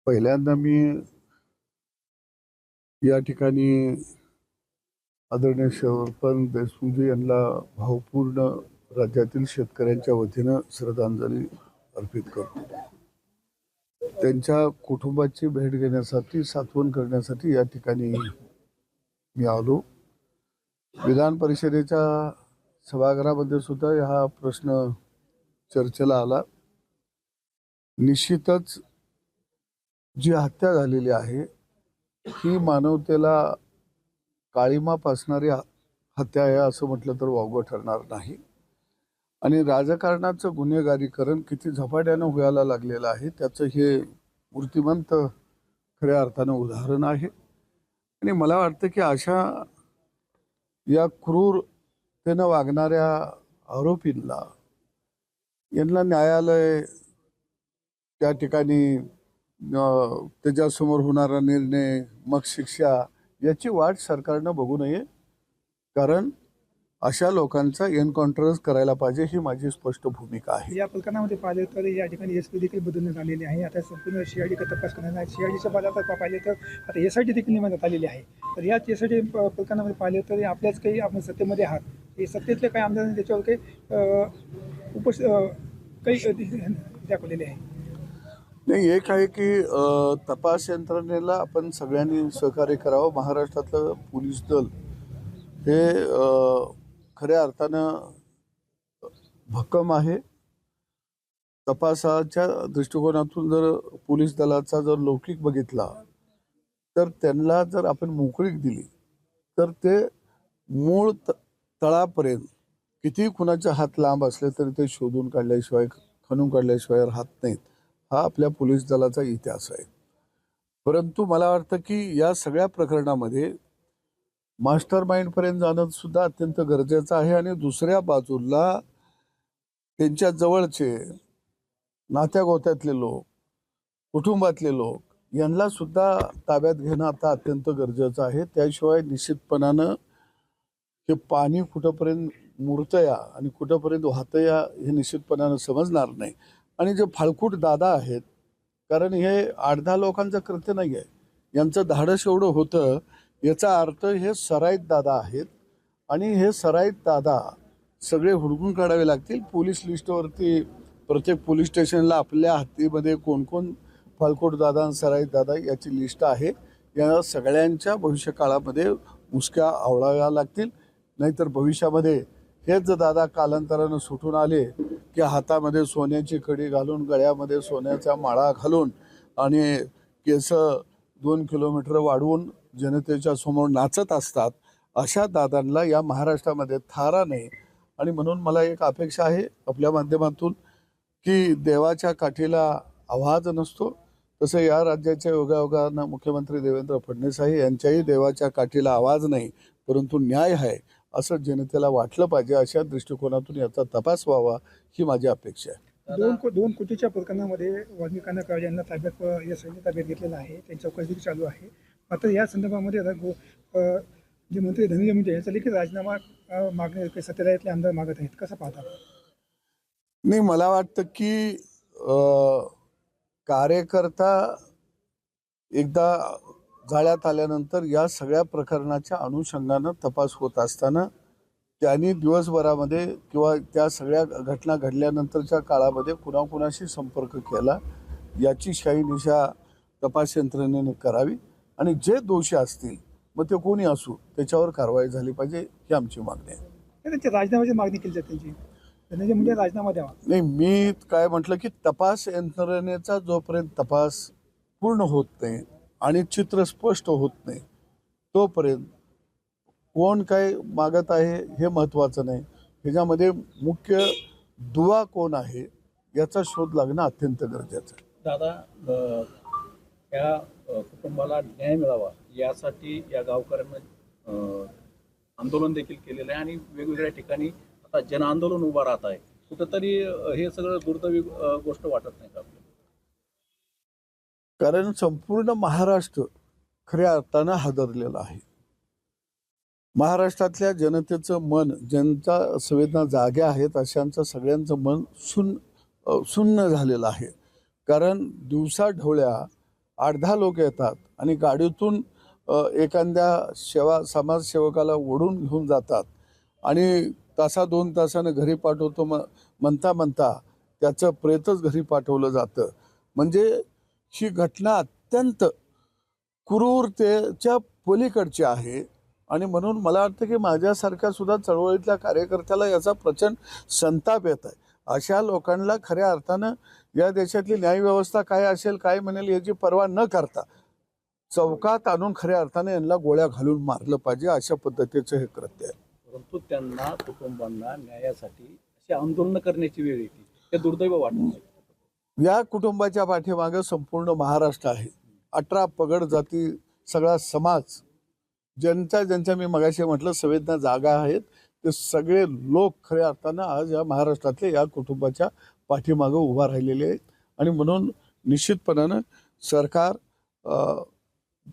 पहिल्यांदा मी या ठिकाणी आदरणीय शरद देशमुखजी यांना भावपूर्ण राज्यातील शेतकऱ्यांच्या वतीनं श्रद्धांजली अर्पित करतो. त्यांच्या कुटुंबाची भेट घेण्यासाठी, सांत्वन करण्यासाठी या ठिकाणी मी आलो. विधान परिषदेच्या सभागृहामध्ये सुद्धा हा प्रश्न चर्चेला आला. निश्चितच जी हत्या झालेली आहे ही मानवतेला काळिमा फासणारी हत्या आहे असं म्हटलं तर वावगं ठरणार नाही. आणि राजकारणाचं गुन्हेगारीकरण किती झपाट्यानं व्हायला लागलेलं आहे त्याचं हे मूर्तिमंत खऱ्या अर्थानं उदाहरण आहे. आणि मला वाटतं की अशा या क्रूरतेनं वागणाऱ्या आरोपींना यांना न्यायालय त्या ठिकाणी त्याच्यासमोर होणारा निर्णय, मग शिक्षा याची वाट सरकारनं बघू नये. कारण अशा लोकांचा एन्काउंटरच करायला पाहिजे ही माझी स्पष्ट भूमिका आहे. या प्रकरणामध्ये पाहिले तर या ठिकाणी एसपी देखील बदलण्यात आलेली आहे. आता संपूर्ण सीआयडी तपास करणार आहे. सीआयडीच्या पदार्थ पाहिले तर आता एसआयटी देखील नेमण्यात आलेली आहे. तर या एसआयटी प्रकरणामध्ये पाहिले तर आपल्याच काही आपण सत्तेमध्ये आहात, हे सत्तेतले काही आमदारांनी त्याच्यावर काही दाखवलेले आहे. नाही, एक आहे की तपास यंत्रणेला आपण सगळ्यांनी सहकार्य करावं. महाराष्ट्रातलं पोलीस दल हे खऱ्या अर्थानं भक्कम आहे. तपासाच्या दृष्टिकोनातून जर पोलीस दलाचा जर लौकिक बघितला तर त्यांना जर आपण मोकळीक दिली तर ते मूळ तळापर्यंत किती कुणाचे हात लांब असले तरी ते शोधून काढल्याशिवाय, खणून काढल्याशिवाय राहत नाहीत. हा आपल्या पोलीस दलाचा इतिहास आहे. परंतु मला वाटतं की या सगळ्या प्रकरणामध्ये मास्टर माइंडपर्यंत जाणं सुद्धा अत्यंत गरजेचं आहे. आणि दुसऱ्या बाजूला त्यांच्या जवळचे, नात्यागोत्यातले लोक, कुटुंबातले लोक यांना सुद्धा ताब्यात घेणं आता अत्यंत गरजेचं आहे. त्याशिवाय निश्चितपणानं हे पाणी कुठंपर्यंत मुरतया आणि कुठंपर्यंत वाहतया हे निश्चितपणानं समजणार नाही. आणि जे फाळकूट दादा आहेत, कारण हे 8-10 लोकांचं कृत्य नाही आहे, यांचं धाडस एवढं होतं याचा अर्थ हे सराईत दादा आहेत. आणि हे सराईत दादा सगळे हुडकून काढावे लागतील. पोलीस लिस्टवरती प्रत्येक पोलीस स्टेशनला आपल्या हद्दीमध्ये कोण कोण फाळकूट दादा आणि सराईत दादा याची लिस्ट आहे. या सगळ्यांच्या भविष्यकाळामध्ये मुसक्या आवळाव्या लागतील. नाहीतर भविष्यामध्ये हेच दादा कालांतरानं सुटून आले की हातामध्ये सोन्याची कडी घालून, गळ्यामध्ये सोन्याचा माळा घालून आणि केस 2 किलोमीटर वाढवून जनतेच्या समोर नाचत असतात, अशा दादांना या महाराष्ट्रामध्ये थारा नाही. आणि म्हणून मला एक अपेक्षा आहे आपल्या माध्यमातून की देवाच्या काठीला आवाज नसतो, तसं या राज्याच्या योगायोगानं मुख्यमंत्री देवेंद्र फडणवीस आहे, यांच्याही देवाच्या काठीला आवाज नाही परंतु न्याय आहे असं जनतेला वाटलं पाहिजे. अशा दृष्टिकोनातून याचा तपास व्हावा ही माझी अपेक्षा आहे. 2 कोटीच्या प्रकरणामध्ये वाल्मिकांना यांना ताब्यात घेतलेला आहे. त्यांची चौकशी चालू आहे. मात्र या संदर्भामध्ये जे मंत्री धनंजय मुंडे यांचा देखील राजीनामा मागणे सत्तेधाऱ्यातले आमदार मागत आहेत. कसं पाहता? नाही, मला वाटतं की कार्यकर्ता एकदा जाळ्यात आल्यानंतर या सगळ्या प्रकरणाच्या अनुषंगानं तपास होत असताना त्यांनी दिवसभरामध्ये किंवा त्या सगळ्या घटना घडल्यानंतरच्या काळामध्ये कुणाकुणाशी संपर्क केला याची शहानिशा तपास यंत्रणेने करावी. आणि जे दोषी असतील मग ते कोणी असू त्याच्यावर कारवाई झाली पाहिजे ही आमची मागणी आहे. त्यांच्या राजीनाम्याची मागणी केली जाते त्यांची, धनंजय मुंडे राजीनामा द्यावा. नाही, मी काय म्हटलं की तपास यंत्रणेचा जोपर्यंत तपास पूर्ण होत नाही आणि चित्र स्पष्ट होत नाही तोपर्यंत कोण काय मागत आहे हे महत्त्वाचं नाही. ह्याच्यामध्ये मुख्य दुवा कोण आहे याचा शोध लागणं अत्यंत गरजेचं आहे. दादा, या कुटुंबाला न्याय मिळावा यासाठी या गावकऱ्यांना आंदोलन देखील केलेलं आहे आणि वेगवेगळ्या ठिकाणी आता जन आंदोलन उभं राहत आहे. कुठंतरी हे सगळं दुर्दैवी गोष्ट वाटत नाही का आपल्याला? कारण संपूर्ण महाराष्ट्र खऱ्या अर्थानं हादरलेला आहे. महाराष्ट्रातल्या जनतेचं मन, ज्यांच्या संवेदना जाग्या आहेत अशांचं सगळ्यांचं मन सुन्न झालेलं आहे. कारण दिवसा ढवळ्या 8-10 लोक येतात आणि गाडीतून एखाद्या समाजसेवकाला ओढून घेऊन जातात आणि तासा 2 तासानं घरी पाठवतो म्हणता म्हणता त्याचं प्रेतच घरी पाठवलं जातं. म्हणजे ही घटना अत्यंत क्रूरतेच्या पलीकडची आहे आणि म्हणून मला वाटतं की माझ्यासारख्या सुद्धा चळवळीतल्या कार्यकर्त्याला याचा प्रचंड संताप येत आहे. अशा लोकांना खऱ्या अर्थानं या देशातली न्यायव्यवस्था काय असेल काय म्हणेल याची पर्वा न करता चौकात आणून खऱ्या अर्थाने यांना गोळ्या घालून मारलं पाहिजे. अशा पद्धतीचं हे कृत्य आहे. परंतु त्यांना कुटुंबांना न्यायासाठी अशी आंदोलन करण्याची वेळ येते, हे दुर्दैव वाटत. या कुटुंबाच्या पाठीमागं संपूर्ण महाराष्ट्र आहे. 18 पगड जाती सगळा समाज ज्यांच्या मी मगाशी म्हटलं संवेदना जागा आहेत ते सगळे लोक खऱ्या अर्थानं आज या महाराष्ट्रातले या कुटुंबाच्या पाठीमागं उभा राहिलेले आहेत. आणि म्हणून निश्चितपणानं सरकार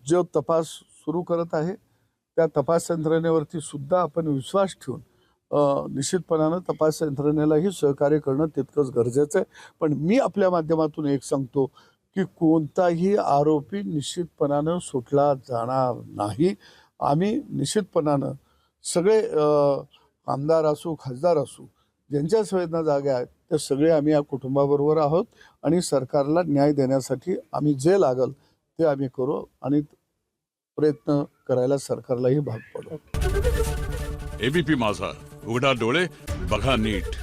जो तपास सुरू करत आहे त्या तपास यंत्रणेवरती सुद्धा आपण विश्वास ठेवून निश्चितपणानं तपास यंत्रणेलाही सहकार्य करणं तितकंच गरजेचं आहे. पण मी आपल्या माध्यमातून एक सांगतो की कोणताही आरोपी निश्चितपणानं सुटला जाणार नाही. आम्ही निश्चितपणानं सगळे आमदार असू खासदार असू ज्यांच्या संवेदना जागा आहेत ते सगळे आम्ही या कुटुंबाबरोबर आहोत आणि सरकारला न्याय देण्यासाठी आम्ही जे लागल ते आम्ही करू आणि प्रयत्न करायला सरकारलाही भाग पडू. एबीपी माझा, उघडा डोळे बघा नीट.